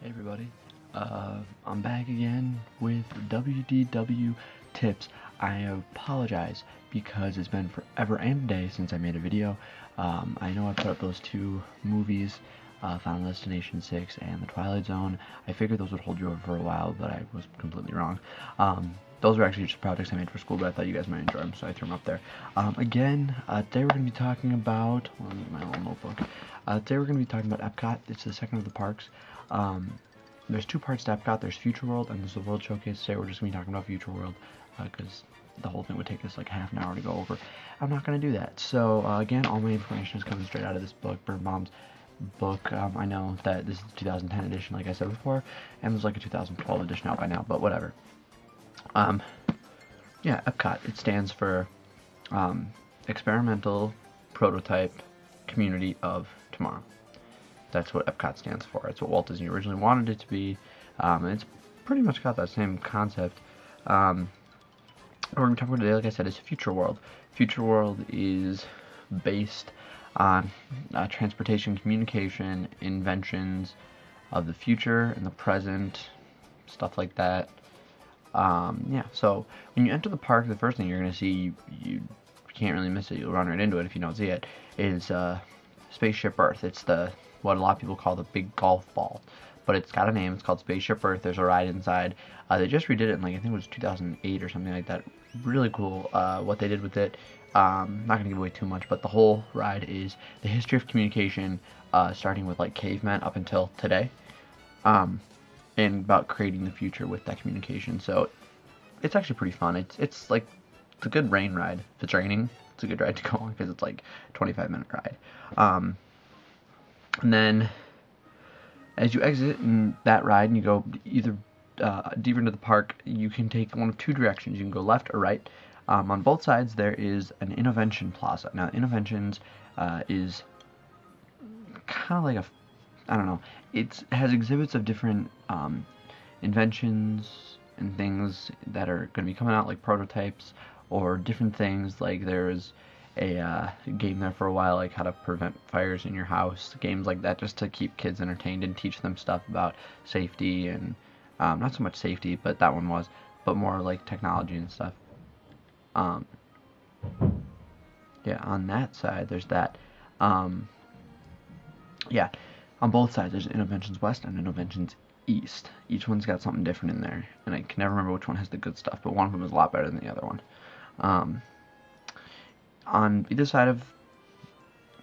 Hey everybody, I'm back again with WDW tips. I apologize because it's been forever and a day since I made a video. I know I put up those two movies, Final Destination 6 and The Twilight Zone. I figured those would hold you over for a while, but I was completely wrong. Those were actually just projects I made for school, but I thought you guys might enjoy them, so I threw them up there. Today we're going to be talking about, my little notebook. Today we're going to be talking about EPCOT. It's the second of the parks. There's two parts to EPCOT. There's Future World and there's the World Showcase. Today we're just going to be talking about Future World because the whole thing would take us like half an hour to go over. I'm not going to do that. So again, all my information is coming straight out of this book, Birnbaum's book. I know that this is the 2010 edition, like I said before, and there's like a 2012 edition out by now, but whatever. Yeah, EPCOT. It stands for Experimental Prototype Community of Tomorrow. That's what EPCOT stands for. It's what Walt Disney originally wanted it to be. It's pretty much got that same concept. What we're going to talk about today, like I said, is Future World. Future World is based on transportation, communication, inventions of the future and the present, stuff like that. Yeah, so when you enter the park, the first thing you're going to see, you can't really miss it, you'll run right into it if you don't see it, is Spaceship Earth. It's what a lot of people call the big golf ball, but it's got a name. It's called Spaceship Earth. There's a ride inside. They just redid it in, like, I think it was 2008 or something like that. Really cool what they did with it. Not gonna give away too much, but the whole ride is the history of communication, starting with like cavemen up until today, and about creating the future with that communication. So it's actually pretty fun. It's a good rain ride. If it's raining, it's a good ride to go on because it's like a 25-minute ride. And then as you exit in that ride and you go either deeper into the park, you can take one of two directions. You can go left or right. On both sides there is an Innovention Plaza. Now Innoventions is kind of like I don't know, it has exhibits of different inventions and things that are going to be coming out, like prototypes or different things. Like there's a game there for a while, like how to prevent fires in your house, games like that, just to keep kids entertained and teach them stuff about safety and not so much safety, but that one was, but more like technology and stuff. Yeah, on that side there's that. Yeah, on both sides there's Innoventions West and Innoventions East. Each one's got something different in there, and I can never remember which one has the good stuff, but one of them is a lot better than the other one. On either side of,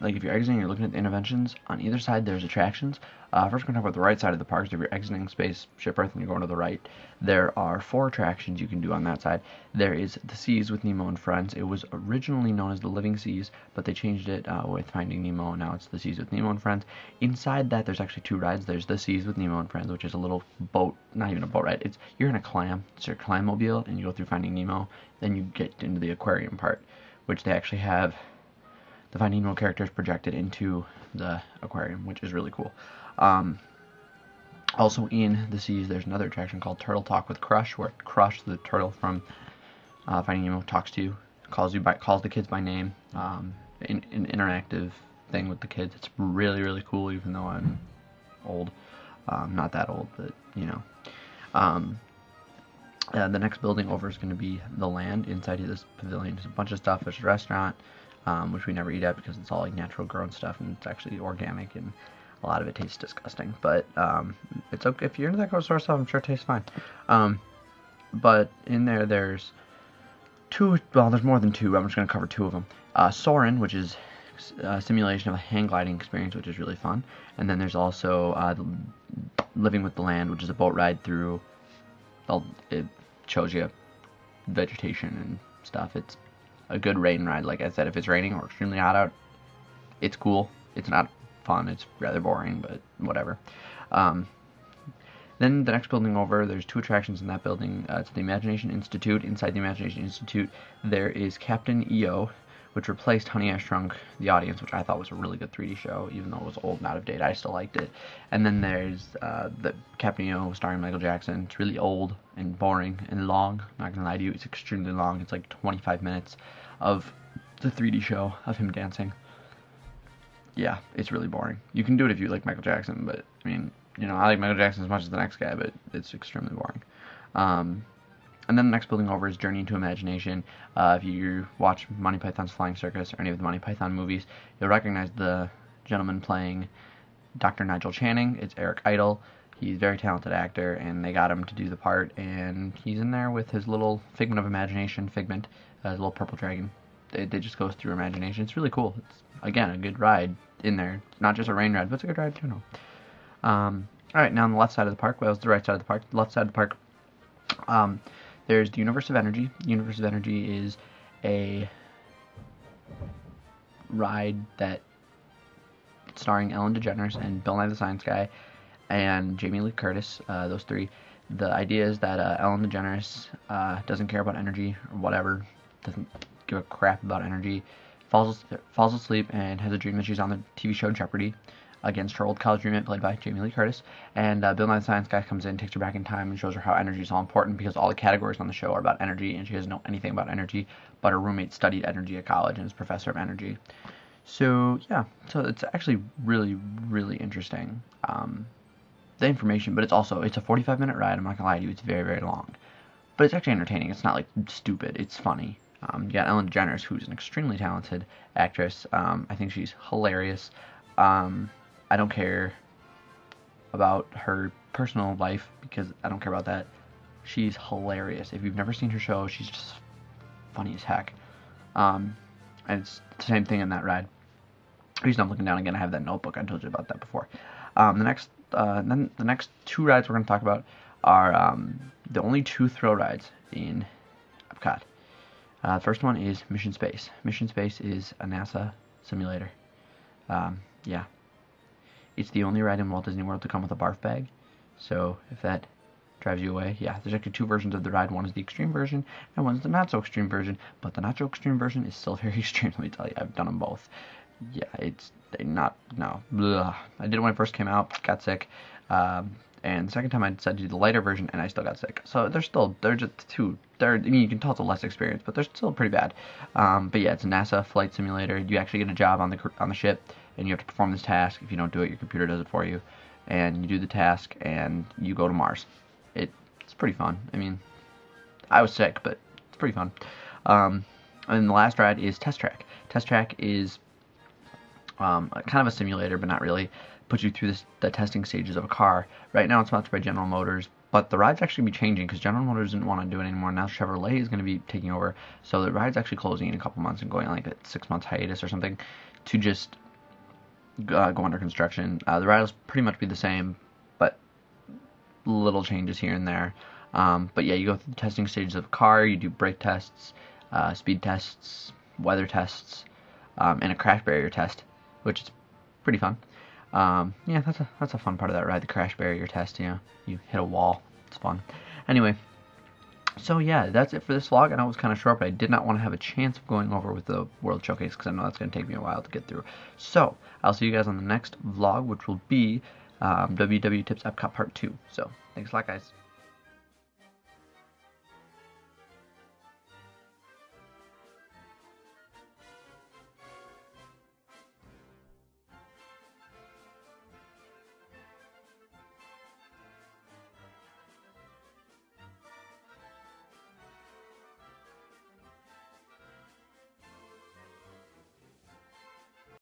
like if you're exiting, you're looking at the Innoventions, on either side there's attractions. First we're going to talk about the right side of the parks. If you're exiting Spaceship Earth and you're going to the right, there are 4 attractions you can do on that side. There is the Seas with Nemo and Friends. It was originally known as the Living Seas, but they changed it with Finding Nemo, and now it's the Seas with Nemo and Friends. Inside that there's actually 2 rides. There's the Seas with Nemo and Friends, which is a little boat, not even a boat ride. You're in a clam. It's your clam mobile, and you go through Finding Nemo. Then you get into the aquarium part, which they actually have the Finding Nemo characters projected into the aquarium, which is really cool. Also in the Seas, there's another attraction called Turtle Talk with Crush, where Crush, the turtle from Finding Nemo, talks to you, calls the kids by name. An interactive thing with the kids. It's really, really cool, even though I'm old. Not that old, but you know. The next building over is going to be the land. Inside of this pavilion there's a bunch of stuff. There's a restaurant, which we never eat at because it's all like natural grown stuff and it's actually organic, and a lot of it tastes disgusting. But it's okay if you're into that kind of sort of stuff. I'm sure it tastes fine. But in there's 2. Well, there's more than 2. I'm just going to cover 2 of them. Soarin', which is a simulation of a hang gliding experience, which is really fun. And then there's also Living with the Land, which is a boat ride through. It shows you vegetation and stuff. It's a good rain ride. Like I said, if it's raining or extremely hot out, it's cool. It's not fun. It's rather boring, but whatever. Then the next building over, there's 2 attractions in that building. It's the Imagination Institute. Inside the Imagination Institute, there is Captain EO, which replaced Honey I Shrunk the Audience, which I thought was a really good 3D show, even though it was old and out of date. I still liked it. And then there's the Captain EO starring Michael Jackson. It's really old and boring and long. I'm not gonna lie to you, it's extremely long. It's like 25 minutes of the 3D show of him dancing. Yeah, it's really boring. You can do it if you like Michael Jackson, but I mean, you know, I like Michael Jackson as much as the next guy, but it's extremely boring. And then the next building over is Journey into Imagination. If you watch Monty Python's Flying Circus or any of the Monty Python movies, you'll recognize the gentleman playing Dr. Nigel Channing. It's Eric Idle. He's a very talented actor, and they got him to do the part, and he's in there with his little figment of imagination, Figment, his little purple dragon. They just goes through imagination. It's really cool. It's, again, a good ride in there. It's not just a rain ride, but it's a good ride in general. Alright, now on the left side of the park, well, it's the right side of the park. The left side of the park, there's the Universe of Energy. Universe of Energy is a ride that starring Ellen DeGeneres and Bill Nye the Science Guy and Jamie Lee Curtis, those three. The idea is that Ellen DeGeneres doesn't care about energy or whatever, doesn't give a crap about energy, falls asleep and has a dream that she's on the TV show Jeopardy against her old college roommate played by Jamie Lee Curtis, and Bill Nye the Science Guy comes in, takes her back in time, and shows her how energy is all important because all the categories on the show are about energy, and she doesn't know anything about energy, but her roommate studied energy at college and is professor of energy. So yeah, so it's actually really, really interesting, the information, but it's a 45-minute ride. I'm not gonna lie to you, it's very, very long, but it's actually entertaining. It's not like stupid, it's funny. You got Ellen DeGeneres, who's an extremely talented actress. I think she's hilarious. I don't care about her personal life because I don't care about that. She's hilarious. If you've never seen her show, she's just funny as heck. And it's the same thing in that ride. The reason I'm looking down again, I have that notebook. I told you about that before. Then the next two rides we're going to talk about are the only two thrill rides in EPCOT. The first one is Mission Space. Mission Space is a NASA simulator. Yeah. It's the only ride in Walt Disney World to come with a barf bag. So if that drives you away, yeah, there's actually two versions of the ride. One is the extreme version, and one's the not so extreme version. But the not so extreme version is still very extreme. Let me tell you, I've done them both. Yeah, it's not no. Blah. I did it when I first came out, got sick, and the second time I decided to do the lighter version, and I still got sick. So they're just two. I mean, you can tell it's a less experience, but they're still pretty bad. But yeah, it's a NASA flight simulator. You actually get a job on the ship, and you have to perform this task. If you don't do it, your computer does it for you, and you do the task, and you go to Mars. It's pretty fun. I mean, I was sick, but it's pretty fun. And then the last ride is Test Track. Test Track is kind of a simulator, but not really. Puts you through the testing stages of a car. Right now it's sponsored by General Motors, but the ride's actually going to be changing because General Motors didn't want to do it anymore. Now Chevrolet is going to be taking over, so the ride's actually closing in a couple months and going on like a 6-month hiatus or something to just go under construction. The ride will pretty much be the same, but little changes here and there. But yeah, you go through the testing stages of a car. You do brake tests, speed tests, weather tests, and a crash barrier test, which is pretty fun. Yeah, that's a fun part of that ride, the crash barrier test. You know, you hit a wall. It's fun. Anyway, so yeah, that's it for this vlog. I know it was kind of short, but I did not want to have a chance of going over with the World Showcase because I know that's going to take me a while to get through. So I'll see you guys on the next vlog, which will be WDW Tips EPCOT Part 2. So thanks a lot, guys.